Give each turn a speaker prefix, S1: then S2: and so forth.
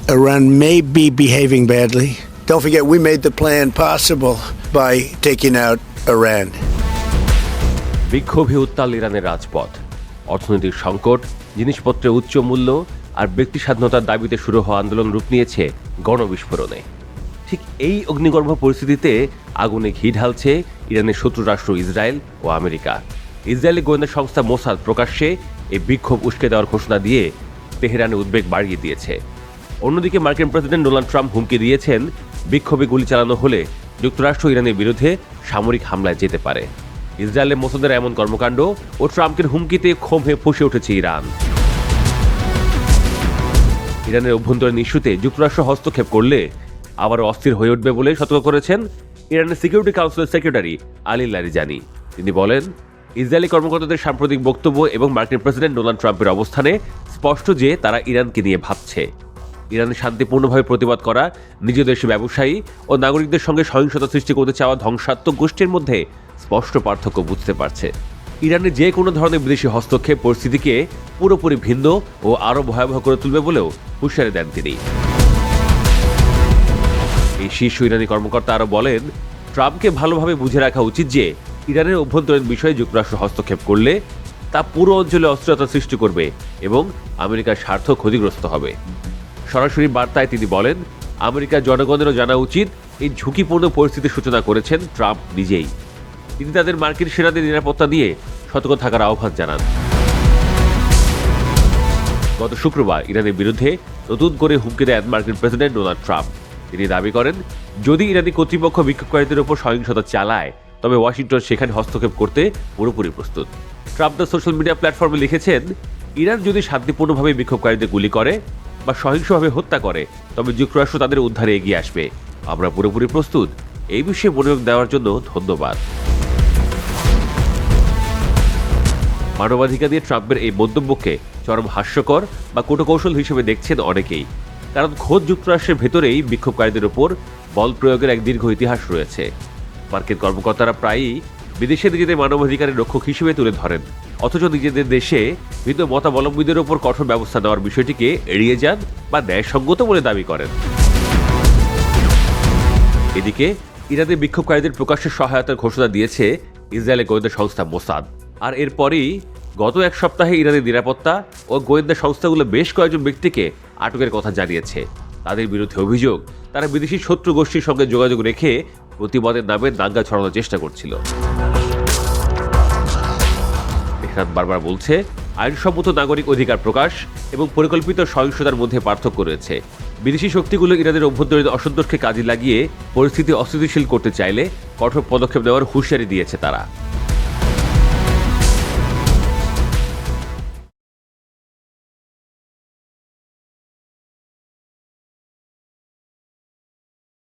S1: Iran may be behaving badly. Don't forget, we made the plan possible by taking out Iran.
S2: বিক্ষোভে উত্তাল ইরানের রাজপথ, অর্থনৈতিক সংকট, জিনিসপত্রের উচ্চ মূল্য আর ব্যক্তি স্বাধীনতার দাবিতে শুরু হওয়া আন্দোলন রূপ নিয়েছে গণবিস্ফোরণে। ঠিক এই অগ্নিগর্ভ পরিস্থিতিতে আগুনে ঘি ঢালছে ইরানের শত্রু রাষ্ট্র ইসরায়েল ও আমেরিকা। ইসরায়েলি গোয়েন্দা সংস্থা মোসাদ প্রকাশ্যে এই বিক্ষোভ উস্কে দেওয়ার ঘোষণা দিয়ে তেহরানে উদ্বেগ বাড়িয়ে দিয়েছে। অন্যদিকে মার্কিন প্রেসিডেন্ট ডোনাল্ড ট্রাম্প হুমকি দিয়েছেন, বিক্ষোভে গুলি চালানো হলে যুক্তরাষ্ট্র ইরানের বিরুদ্ধে সামরিক হামলায় যেতে পারে। ইসরায়েলের মোসাদের এমন কর্মকাণ্ড ও ট্রাম্পের হুমকিতে ক্ষোভে ফুঁসে উঠেছে ইরান। ইরানের অভ্যন্তরীণ ইস্যুতে যুক্তরাষ্ট্র হস্তক্ষেপ করলে আবারও অস্থির হয়ে উঠবে বলে সতর্ক করেছেন ইরানের সিকিউরিটি কাউন্সিলের সেক্রেটারি আলী লারিজানি। তিনি বলেন, ইসরায়েলি কর্মকর্তাদের সাম্প্রতিক বক্তব্য এবং মার্কিন প্রেসিডেন্ট ডোনাল্ড ট্রাম্পের অবস্থানে স্পষ্ট যে তারা ইরানকে নিয়ে ভাবছে। ইরানের শান্তিপূর্ণভাবে প্রতিবাদ করা, নিজ দেশে ব্যবসায়ী ও নাগরিকদের সঙ্গে সহিংসতা সৃষ্টি করতে চাওয়া ধ্বংসাত্মক গোষ্ঠীর মধ্যে স্পষ্ট পার্থক্য বুঝতে পারছে। ইরানের যে কোনো ধরনের বিদেশি হস্তক্ষেপ পরিস্থিতিকে পুরোপুরি ভিন্ন ও আরও ভয়াবহ করে তুলবে বলেও হুঁশিয়ারি দেন তিনি। এই শীর্ষ ইরানি কর্মকর্তা আরও বলেন, ট্রাম্পকে ভালোভাবে বুঝে রাখা উচিত যে ইরানের অভ্যন্তরীণ বিষয়ে যুক্তরাষ্ট্র হস্তক্ষেপ করলে তা পুরো অঞ্চলে অস্থিরতা সৃষ্টি করবে এবং আমেরিকার স্বার্থ ক্ষতিগ্রস্ত হবে। সরাসরি বার্তায় তিনি বলেন, আমেরিকার জনগণেরও জানা উচিত এই ঝুঁকিপূর্ণ পরিস্থিতির সূচনা করেছেন ট্রাম্প নিজেই। তিনি তাদের মার্কিন সেনাদের নিরাপত্তা দিয়ে সতর্ক থাকার আহ্বান জানান। গত শুক্রবার ইরানের বিরুদ্ধে নতুন করে হুমকি দেন মার্কিন প্রেসিডেন্ট ডোনাল্ড ট্রাম্প। তিনি দাবি করেন, যদি ইরানি কর্তৃপক্ষ বিক্ষোভকারীদের উপর সহিংসতা চালায় তবে ওয়াশিংটন সেখানে হস্তক্ষেপ করতে পুরোপুরি প্রস্তুত। ট্রাম্প তার সোশ্যাল মিডিয়া প্ল্যাটফর্মে লিখেছেন, ইরান যদি শান্তিপূর্ণভাবে বিক্ষোভকারীদের গুলি করে বা সহিংসভাবে হত্যা করে তবে যুক্তরাষ্ট্র তাদের উদ্ধারে এগিয়ে আসবে। আমরা পুরোপুরি প্রস্তুত। এই বিষয়ে মনোযোগ দেওয়ার জন্য ধন্যবাদ। মানবাধিকার নিয়ে ট্রাম্পের এই মন্তব্যকে চরম হাস্যকর বা কূটকৌশল হিসেবে দেখছেন অনেকেই, কারণ খোদ যুক্তরাষ্ট্রের ভেতরেই বিক্ষোভকারীদের উপর বল প্রয়োগের এক দীর্ঘ ইতিহাস রয়েছে। মার্কিন কর্মকর্তারা প্রায়ই বিদেশে নিজেদের মানবাধিকারের রক্ষক হিসেবে তুলে ধরেন, অথচ নিজেদের দেশে ভিন্ন মতাবলম্বীদের উপর কঠোর ব্যবস্থা নেওয়ার বিষয়টিকে এড়িয়ে যান বা ন্যায়সঙ্গত বলে দাবি করেন। এদিকে ইরানের বিক্ষোভকারীদের প্রকাশ্যে সহায়তার ঘোষণা দিয়েছে ইসরায়েলের গোয়েন্দা সংস্থা মোসাদ। আর এরপরই গত এক সপ্তাহে ইরানের নিরাপত্তা ও গোয়েন্দা সংস্থাগুলো বেশ কয়েকজন ব্যক্তিকে আটকের কথা জানিয়েছে। তাদের বিরুদ্ধে অভিযোগ, তারা বিদেশি শত্রু গোষ্ঠীর সঙ্গে যোগাযোগ রেখে প্রতিবাদের নামে দাঙ্গা ছড়ানোর চেষ্টা করছিল। তেহরান বারবার বলছে, আইনসম্মত নাগরিক অধিকার প্রকাশ এবং পরিকল্পিত সহিংসতার মধ্যে পার্থক্য রয়েছে। বিদেশি শক্তিগুলো ইরানের অভ্যন্তরীণ অসন্তোষকে কাজে লাগিয়ে পরিস্থিতি অস্থিতিশীল করতে চাইলে কঠোর পদক্ষেপ নেওয়ার হুঁশিয়ারি দিয়েছে তারা।